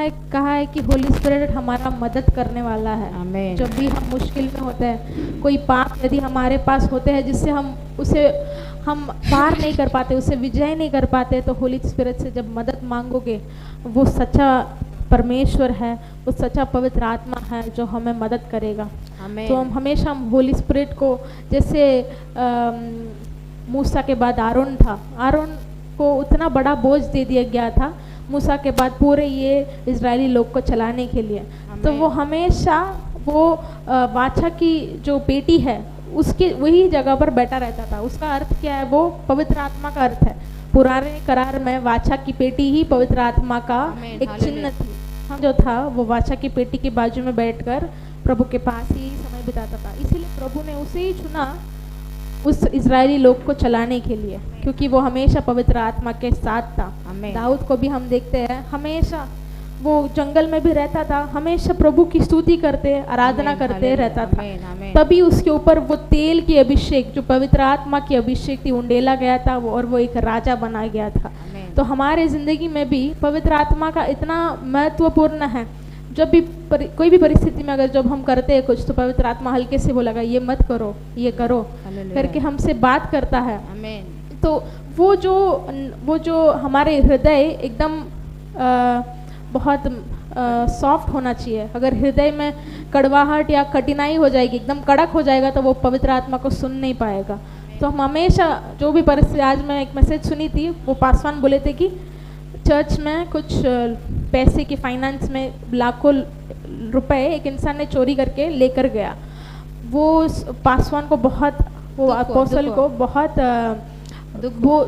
में कहा है कि होली स्पिरिट हमारा मदद करने वाला है। आमीन। जब भी हम मुश्किल में होते हैं, कोई पाप यदि हमारे पास होते हैं जिससे हम पार नहीं कर पाते, उसे विजय नहीं कर पाते, तो होली स्पिरिट से जब मदद मांगोगे, वो सच्चा परमेश्वर है, वो सच्चा पवित्र आत्मा है जो हमें मदद करेगा। आमीन। तो हम हमेशा होली स्पिरिट को, जैसे मूसा के बाद आरोन था, आरोन को उतना बड़ा बोझ दे दिया गया था मूसा के बाद पूरे ये इजरायली लोग को चलाने के लिए। तो वो हमेशा वो वाचा की जो बेटी है उसके वही जगह पर बैठा रहता था। उसका अर्थ क्या है? वो पवित्र आत्मा का अर्थ है। पुराने करार में वाचा की पेटी ही पवित्र आत्मा का एक चिन्ह थी। हम जो था वो वाचा की पेटी के बाजू में बैठकर प्रभु के पास ही समय बिताता था। इसीलिए प्रभु ने उसे ही चुना उस इजरायली लोग को चलाने के लिए, क्योंकि वो हमेशा पवित्र आत्मा के साथ था। दाऊद को भी हम देखते हैं, हमेशा वो जंगल में भी रहता था, हमेशा प्रभु की स्तुति करते, आराधना करते रहता था। तभी उसके ऊपर वो तेल की अभिषेक, जो पवित्र आत्मा की अभिषेक थी, उंडेला गया था और वो एक राजा बना गया था। तो हमारे जिंदगी में भी पवित्र आत्मा का इतना महत्वपूर्ण है। जब भी कोई भी परिस्थिति में अगर जब हम करते हैं कुछ, तो पवित्र आत्मा हल्के से बोलेगा ये मत करो, ये करो करके हमसे बात करता है। तो वो जो हमारे हृदय एकदम बहुत सॉफ्ट होना चाहिए। अगर हृदय में कड़वाहट या कठिनाई हो जाएगी, एकदम कड़क हो जाएगा, तो वो पवित्र आत्मा को सुन नहीं पाएगा। तो हम हमेशा जो भी परिस्थिति, आज मैं एक मैसेज सुनी थी, वो पासवान बोले थे कि चर्च में कुछ पैसे की फाइनेंस में लाखों रुपए एक इंसान ने चोरी करके लेकर गया। वो पासवान को बहुत, वो अपोस्टल को बहुत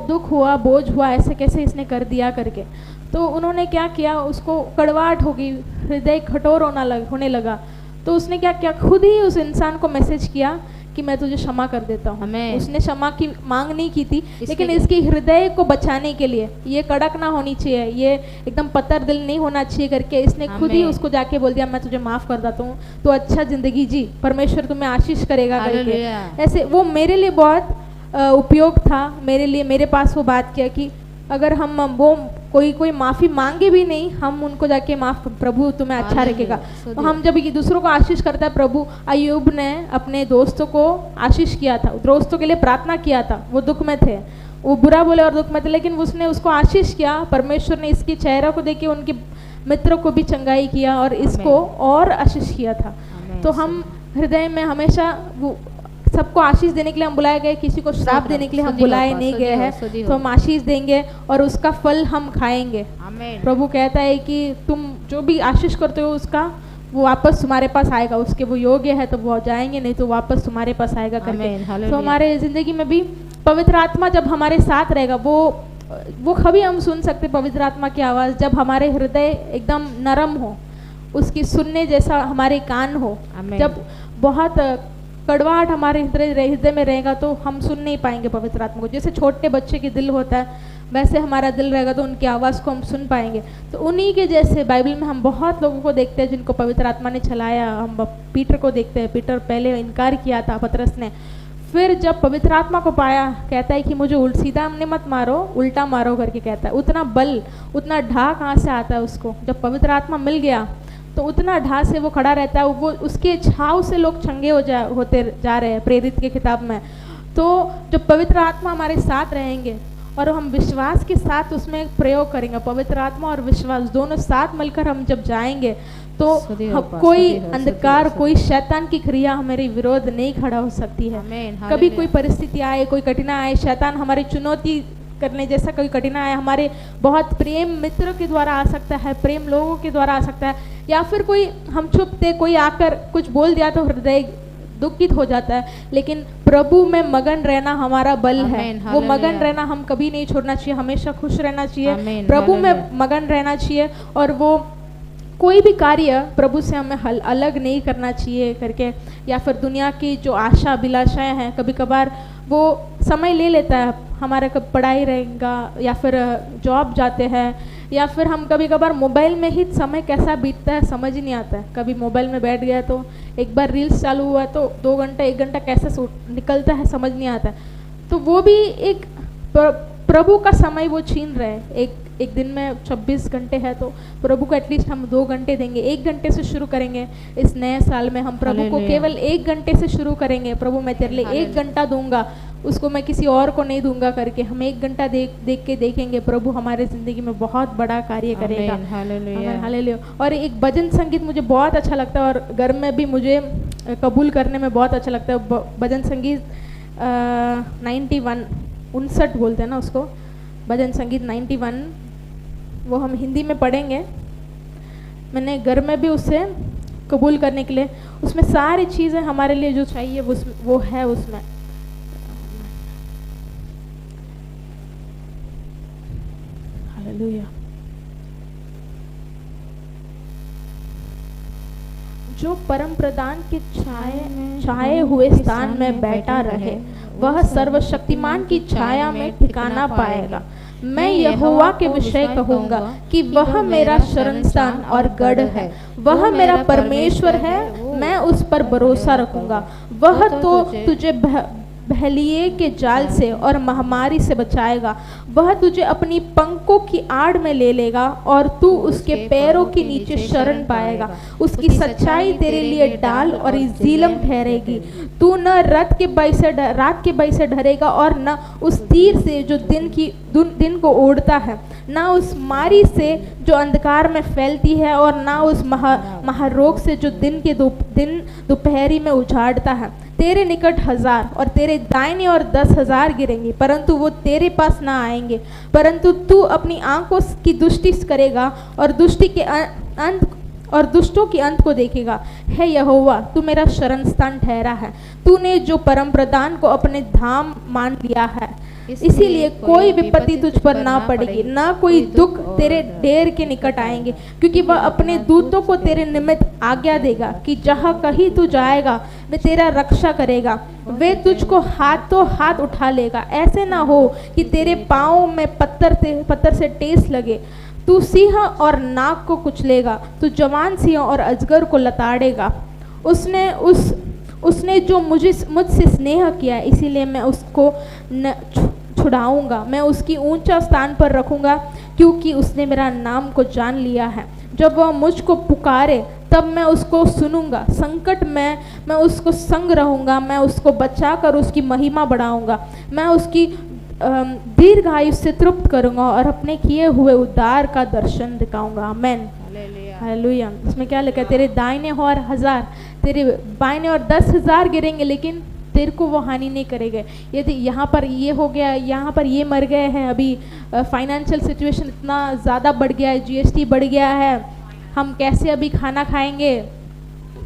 दुख हुआ, बोझ हुआ, ऐसे कैसे इसने कर दिया करके। तो उन्होंने क्या किया, उसको कड़वाहट हो गई, हृदय कठोर होने लगा। तो उसने क्या किया, खुद ही उस इंसान को मैसेज किया कि मैं तुझे क्षमा कर देता हूँ। उसने क्षमा की मांग नहीं की थी, लेकिन इसके हृदय को बचाने के लिए, ये कड़क ना होनी चाहिए, ये एकदम पत्थर दिल नहीं होना चाहिए करके इसने खुद ही उसको जाके बोल दिया मैं तुझे माफ कर देता हूँ, तो अच्छा जिंदगी जी, परमेश्वर तुम्हें आशीष करेगा करके। ऐसे वो मेरे लिए बहुत उपयोग था, मेरे लिए, मेरे पास वो बात किया कि अगर हम वो कोई माफ़ी मांगे भी नहीं, हम उनको जाके माफ, प्रभु तुम्हें अच्छा रखेगा। तो हम जब दूसरों को आशीष करता है, प्रभु अय्यूब ने अपने दोस्तों को आशीष किया था, दोस्तों के लिए प्रार्थना किया था, वो दुख में थे, वो बुरा बोले और दुख में थे, लेकिन उसने उसको आशीष किया। परमेश्वर ने इसकी चेहरा को देख के उनके मित्रों को भी चंगाई किया और इसको और आशीष किया था। तो हम हृदय में हमेशा सबको आशीष देने के लिए हम बुलाए गए, किसी को श्राप देने के लिए हम बुलाए नहीं गए हैं। तो हम आशीष देंगे और उसका फल हम खाएंगे। प्रभु कहता है कि तुम जो भी आशीष करते हो उसका वो वापस तुम्हारे पास आएगा, उसके वो योग्य है तो वो जाएंगे, नहीं तो वापस तुम्हारे पास आएगा करके। तो हमारे जिंदगी में भी पवित्र आत्मा जब हमारे साथ रहेगा, वो कभी हम सुन सकते पवित्र आत्मा की आवाज़ जब हमारे हृदय एकदम नरम हो, उसकी सुनने जैसा हमारे कान हो। जब बहुत कड़वाहट हमारे हृदय में रहेगा तो हम सुन नहीं पाएंगे पवित्र आत्मा को। जैसे छोटे बच्चे की दिल होता है, वैसे हमारा दिल रहेगा तो उनकी आवाज़ को हम सुन पाएंगे। तो उन्हीं के जैसे बाइबल में हम बहुत लोगों को देखते हैं जिनको पवित्र आत्मा ने चलाया। हम पीटर को देखते हैं, पीटर पहले इनकार किया था पतरस ने, फिर जब पवित्र आत्मा को पाया, कहता है कि मुझे सीधा हमने मत मारो, उल्टा मारो करके कहता है। उतना बल, उतना ढा कहाँ से आता है उसको? जब पवित्र आत्मा मिल गया तो उतना ढा से वो खड़ा रहता है। वो उसके छाव से लोग चंगे होते जा रहे हैं प्रेरित के किताब में। तो जब पवित्र आत्मा हमारे साथ रहेंगे और हम विश्वास के साथ उसमें प्रयोग करेंगे, पवित्र आत्मा और विश्वास दोनों साथ मिलकर हम जब जाएंगे तो कोई अंधकार, कोई शैतान की क्रिया हमारे विरोध नहीं खड़ा हो सकती है। कभी कोई परिस्थिति आए, कोई कठिनाई आए, शैतान हमारी चुनौती करने जैसा कोई कठिनाई आए, हमारे बहुत प्रेम मित्र के द्वारा आ सकता है, प्रेम लोगों के द्वारा आ सकता है, या फिर कोई हम चुप थे, कोई आकर कुछ बोल दिया तो हृदय दुखित हो जाता है। लेकिन प्रभु में मगन रहना हमारा बल है। वो मगन रहना हम कभी नहीं छोड़ना चाहिए, हमेशा खुश रहना चाहिए, प्रभु में मगन रहना चाहिए। और वो कोई भी कार्य प्रभु से हमें अलग नहीं करना चाहिए करके, या फिर दुनिया की जो आशा अभिलाषाएं हैं, कभी कभार वो समय ले लेता है। हमारा कब पढ़ाई रहेगा या फिर जॉब जाते हैं, या फिर हम कभी कभार मोबाइल में ही समय कैसा बीतता है समझ ही नहीं आता है। कभी मोबाइल में बैठ गया तो एक बार रील्स चालू हुआ तो 2 घंटा 1 घंटा कैसे निकलता है समझ नहीं आता है। तो वो भी एक प्रभु का समय वो छीन रहे हैं, एक दिन में 26 घंटे है, तो प्रभु को एटलीस्ट हम 2 घंटे देंगे, 1 घंटे से शुरू करेंगे। इस नए साल में हम प्रभु को केवल 1 घंटे से शुरू करेंगे। प्रभु मैं तेरे लिए 1 घंटा दूंगा, उसको मैं किसी और को नहीं दूंगा करके हम 1 घंटा देख के देखेंगे प्रभु हमारे ज़िंदगी में बहुत बड़ा कार्य करेगा। हालेलुया। और एक भजन संगीत मुझे बहुत अच्छा लगता है और घर में भी मुझे कबूल करने में बहुत अच्छा लगता है। भजन संगीत 91 59 बोलते हैं ना उसको, भजन संगीत 91, वो हम हिंदी में पढ़ेंगे। मैंने घर में भी उसे कबूल करने के लिए, उसमें सारी चीज़ें हमारे लिए जो चाहिए वो है उसमें। हालेलुया। जो परम प्रधान के छाए हुए स्थान में बैठा रहे, वह सर्वशक्तिमान की छाया में ठिकाना पाएगा। मैं यहोवा के विषय कहूँगा कि वह मेरा शरणस्थान और गढ़ है, वह मेरा परमेश्वर है, मैं उस पर भरोसा रखूंगा। वह तो तुझे बहलिए के जाल से और महामारी से बचाएगा। वह तुझे अपनी पंखों की आड़ में ले लेगा और तू उसके पैरों के नीचे शरण पाएगा। उसकी सच्चाई तेरे लिए डाल और झीलम ठहरेगी। तू न रात के भय से डरेगा और न उस तीर से जो दिन को ओढ़ता है, ना उस मारी से जो अंधकार में फैलती है और ना उस महारोग से जो दिन दोपहरी में उजाड़ता है। तेरे निकट 1000 और तेरे दाहिने और 10,000 गिरेंगे, परंतु वो तेरे पास ना आएंगे। परंतु तू अपनी आंखों की दृष्टि करेगा और दुष्टों के अंत को देखेगा। हे यहोवा, तू मेरा शरण स्थान ठहरा है। तूने जो परम प्रधान को अपने धाम मान लिया है, इसीलिए कोई विपत्ति तुझ पर ना पड़ेगी, ना कोई दुख तेरे डेर के निकट आएंगे, क्योंकि वह अपने दूतों को तेरे निमित्त आज्ञा देगा कि जहाँ कहीं तू जाएगा वे तेरा रक्षा करेगा। वे तुझको हाथों हाथ उठा लेगा, ऐसे ना हो कि तेरे पाँव में पत्थर से ठेस लगे। तू सिंह और नाग को कुचलेगा, तू जवान सिंह और अजगर को लताड़ेगा। उसने जो मुझसे स्नेह किया, इसीलिए मैं उसको छुड़ाऊंगा। मैं उसकी ऊंचा स्थान पर रखूंगा, क्योंकि उसने मेरा नाम को जान लिया है। जब वह मुझको पुकारे तब मैं उसको सुनूंगा। संकट में मैं उसको संग रहूंगा, मैं उसको बचाकर उसकी महिमा बढ़ाऊंगा। मैं उसकी दीर्घायु से तृप्त करूंगा और अपने किए हुए उद्धार का दर्शन दिखाऊंगा। आमेन। हालेलुया। इसमें क्या लिखा है? तेरे दाहिने और 1000, तेरे बाएं और 10,000 गिरेंगे, लेकिन तेरे को वो हानि नहीं करेंगे। यदि यहाँ पर ये हो गया, यहाँ पर ये मर गए हैं, अभी फाइनेंशियल सिचुएशन इतना ज़्यादा बढ़ गया है, GST बढ़ गया है, हम कैसे अभी खाना खाएंगे,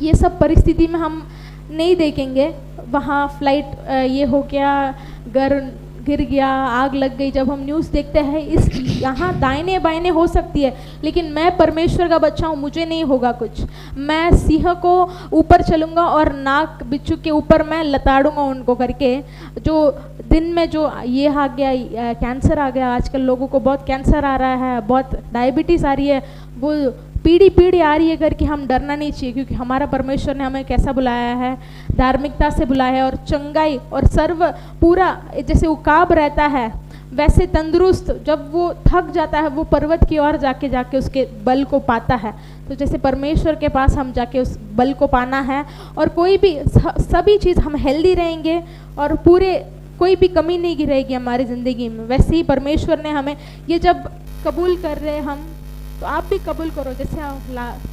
ये सब परिस्थिति में हम नहीं देखेंगे। वहाँ फ्लाइट ये हो गया, घर गिर गया, आग लग गई। जब हम न्यूज़ देखते हैं, इस यहाँ दाहिने बाइने हो सकती है, लेकिन मैं परमेश्वर का बच्चा हूँ, मुझे नहीं होगा कुछ। मैं सिंह को ऊपर चलूँगा और नाग बिच्छू के ऊपर मैं लताड़ूंगा उनको करके। जो दिन में जो ये आ गया, कैंसर आ गया, आजकल लोगों को बहुत कैंसर आ रहा है, बहुत डायबिटीज़ आ रही है, वो पीढ़ी आ रही है करके हम डरना नहीं चाहिए, क्योंकि हमारा परमेश्वर ने हमें कैसा बुलाया है? धार्मिकता से बुलाया है और चंगाई और सर्व पूरा। जैसे उकाब रहता है वैसे तंदुरुस्त, जब वो थक जाता है वो पर्वत की ओर जाके उसके बल को पाता है। तो जैसे परमेश्वर के पास हम जाके उस बल को पाना है, और कोई भी सभी चीज़ हम हेल्दी रहेंगे और पूरे कोई भी कमी नहीं रहेगी हमारी ज़िंदगी में। वैसे ही परमेश्वर ने हमें ये जब कबूल कर रहे हम, तो आप भी कबूल करो। जैसे हम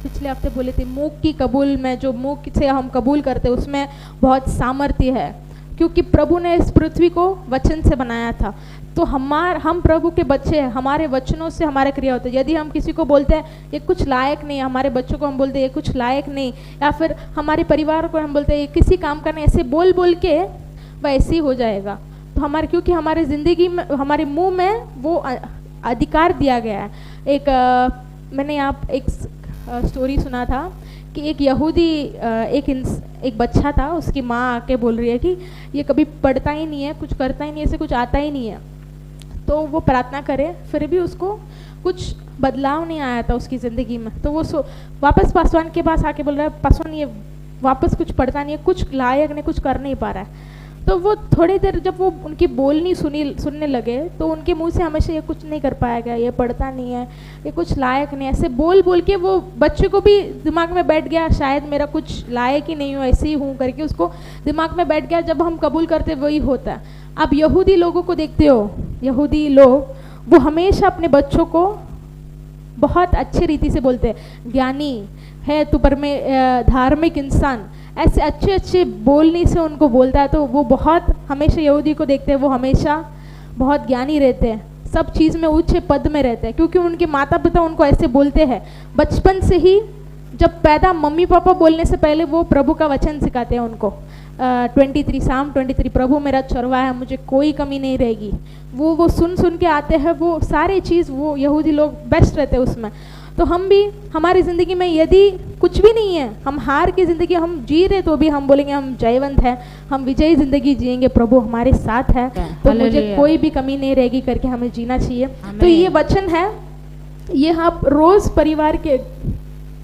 पिछले हफ्ते बोले थे, मुख की कबूल में, जो मुख से हम कबूल करते उसमें बहुत सामर्थ्य है, क्योंकि प्रभु ने इस पृथ्वी को वचन से बनाया था। तो हम प्रभु के बच्चे हैं, हमारे वचनों से हमारे क्रिया होते हैं। यदि हम किसी को बोलते हैं ये कुछ लायक नहीं, हमारे बच्चों को हम बोलते हैं ये कुछ लायक नहीं, या फिर हमारे परिवार को हम बोलते हैं ये किसी काम का नहीं, ऐसे बोल के वैसे ही हो जाएगा। तो क्योंकि हमारे ज़िंदगी में, हमारे मुँह में वो अधिकार दिया गया है। मैंने एक स्टोरी सुना था कि एक यहूदी एक बच्चा था, उसकी माँ आके बोल रही है कि ये कभी पढ़ता ही नहीं है, कुछ करता ही नहीं है, इसे कुछ आता ही नहीं है। तो वो प्रार्थना करे, फिर भी उसको कुछ बदलाव नहीं आया था उसकी ज़िंदगी में। तो वो वापस पासवान के पास आके बोल रहा है, पासवान ये वापस कुछ पढ़ता नहीं है, कुछ लायक नहीं, कुछ कर नहीं पा रहा है। तो वो थोड़ी देर जब वो उनकी बोलनी सुनने लगे तो उनके मुंह से हमेशा ये कुछ नहीं कर पाएगा, ये पढ़ता नहीं है, ये कुछ लायक नहीं, ऐसे बोल बोल के वो बच्चे को भी दिमाग में बैठ गया शायद मेरा कुछ लायक ही नहीं हूँ, ऐसे ही हूँ करके उसको दिमाग में बैठ गया। जब हम कबूल करते वही होता है। अब यहूदी लोगों को देखते हो, यहूदी लोग वो हमेशा अपने बच्चों को बहुत अच्छी रीति से बोलते हैं, ज्ञानी है तू, पर में धार्मिक इंसान, ऐसे अच्छे अच्छे बोलने से उनको बोलता है। तो वो बहुत हमेशा यहूदी को देखते हैं, वो हमेशा बहुत ज्ञानी रहते हैं, सब चीज़ में उच्च पद में रहते हैं, क्योंकि उनके माता पिता उनको ऐसे बोलते हैं। बचपन से ही जब पैदा मम्मी पापा बोलने से पहले वो प्रभु का वचन सिखाते हैं उनको। 23 साम 23, प्रभु मेरा चरवाहा है, मुझे कोई कमी नहीं रहेगी। वो सुन सुन के आते हैं, वो सारी चीज़ वो यहूदी लोग बेस्ट रहते हैं उसमें। तो हम भी हमारी ज़िंदगी में यदि कुछ भी नहीं है, हम हार की ज़िंदगी हम जी रहे, तो भी हम बोलेंगे हम जयवंत हैं, हम विजयी ज़िंदगी जिएंगे, प्रभु हमारे साथ है, तो मुझे कोई भी कमी नहीं रहेगी करके हमें जीना चाहिए। तो ये वचन है, ये आप रोज़ परिवार के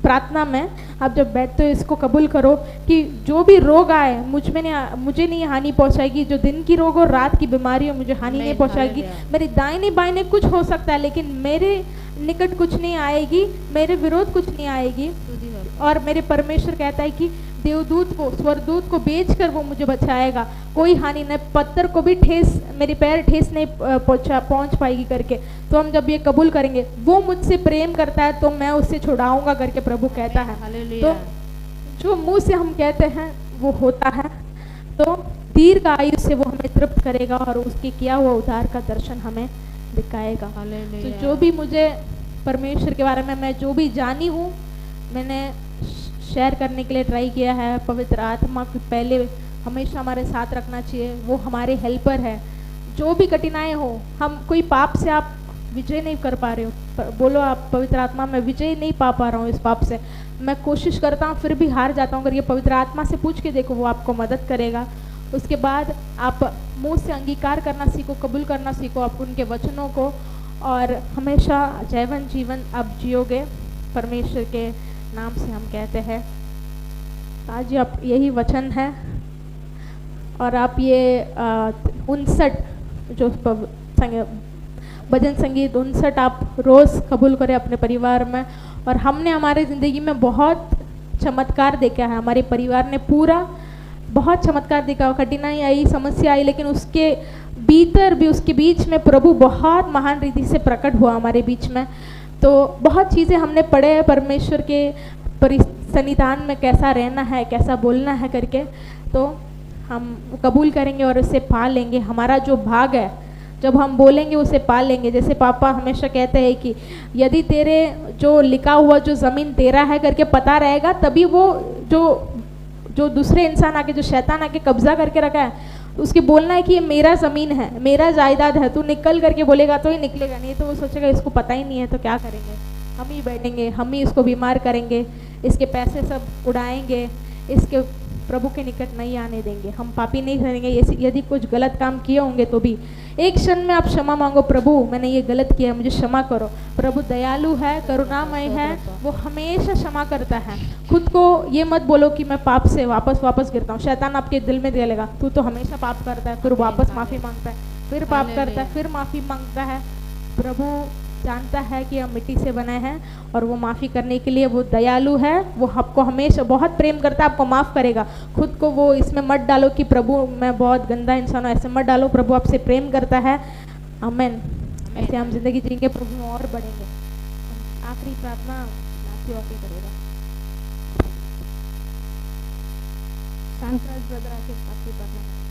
प्रार्थना में आप जब बैठते हो इसको कबूल करो कि जो भी रोग आए मुझे नहीं हानि पहुंचाएगी। जो दिन की रोग और रात की बीमारी हो मुझे हानि नहीं पहुंचाएगी। मेरे दाहिने बाइने कुछ हो सकता है लेकिन मेरे निकट कुछ नहीं आएगी, मेरे विरोध कुछ नहीं आएगी। और मेरे परमेश्वर कहता है कि देवदूत को, स्वरदूत को बेच कर वो मुझे बचाएगा, कोई हानि नहीं, पत्थर को भी ठेस, मेरे पैर ठेस नहीं पहुंच पाएगी करके। तो हम जब ये कबूल करेंगे, वो मुझसे प्रेम करता है तो मैं उससे छुड़ाऊंगा करके प्रभु कहता है। तो जो मुंह से हम कहते हैं वो होता है। तो दीर्घ आयु से वो हमें तृप्त करेगा और उसके किया हुआ उद्धार का दर्शन हमें दिखाएगा। तो जो भी मुझे परमेश्वर के बारे में मैं जो भी जानी हूँ, मैंने शेयर करने के लिए ट्राई किया है। पवित्र आत्मा को पहले हमेशा हमारे साथ रखना चाहिए, वो हमारे हेल्पर है। जो भी कठिनाई हो, हम कोई पाप से आप विजय नहीं कर पा रहे हो, बोलो आप पवित्र आत्मा मैं विजय नहीं पा रहा हूँ इस पाप से, मैं कोशिश करता हूँ फिर भी हार जाता हूँ, अगर ये पवित्र आत्मा से पूछ के देखो, वो आपको मदद करेगा। उसके बाद आप मुंह से अंगीकार करना सीखो, कबूल करना सीखो आप उनके वचनों को, और हमेशा जयवंत जीवन आप जियोगे परमेश्वर के नाम से हम कहते हैं। आज आप यही वचन है और आप ये 59 जो भजन संगीत 59 आप रोज़ कबूल करें अपने परिवार में। और हमने हमारी ज़िंदगी में बहुत चमत्कार देखा है, हमारे परिवार ने पूरा बहुत चमत्कार देखा। कठिनाई आई, समस्या आई, लेकिन उसके भीतर भी, उसके बीच में प्रभु बहुत महान रीति से प्रकट हुआ हमारे बीच में। तो बहुत चीज़ें हमने पढ़े हैं परमेश्वर के सन्निधान में कैसा रहना है, कैसा बोलना है करके। तो हम कबूल करेंगे और उसे पा लेंगे। हमारा जो भाग है, जब हम बोलेंगे उसे पा लेंगे। जैसे पापा हमेशा कहते हैं कि यदि तेरे जो लिखा हुआ जो ज़मीन तेरा है करके पता रहेगा, तभी वो जो दूसरे इंसान आके, जो शैतान आके कब्जा करके रखा है, उसके बोलना है कि ये मेरा ज़मीन है, मेरा जायदाद है, तू निकल करके बोलेगा तो ही निकलेगा, नहीं तो वो सोचेगा इसको पता ही नहीं है तो क्या करेंगे, हम ही बैठेंगे, हम ही इसको बीमार करेंगे, इसके पैसे सब उड़ाएंगे, इसके प्रभु के निकट नहीं आने देंगे, हम पापी नहीं करेंगे। यदि कुछ गलत काम किए होंगे तो भी एक क्षण में आप क्षमा मांगो, प्रभु मैंने ये गलत किया, मुझे क्षमा करो। प्रभु दयालु है, करुणामय है, वो हमेशा क्षमा करता है। खुद को ये मत बोलो कि मैं पाप से वापस गिरता हूँ। शैतान आपके दिल में देगा तू तो हमेशा पाप करता है, फिर वापस माफ़ी मांगता है, फिर पाप करता है, फिर माफ़ी मांगता है। प्रभु जानता है कि हम मिट्टी से बने हैं और वो माफ़ी करने के लिए वो दयालु है, वो आपको हमेशा बहुत प्रेम करता है, आपको माफ़ करेगा। खुद को वो इसमें मत डालो कि प्रभु मैं बहुत गंदा इंसान हूँ, ऐसे मत डालो, प्रभु आपसे प्रेम करता है। आमीन। ऐसे हम जिंदगी जिएंगे, प्रभु और बढ़ेंगे। आखिरी प्रार्थना नाथी वाकी करेगा। सांक्राज ब्रदर आके आखिरी प्रार्थना।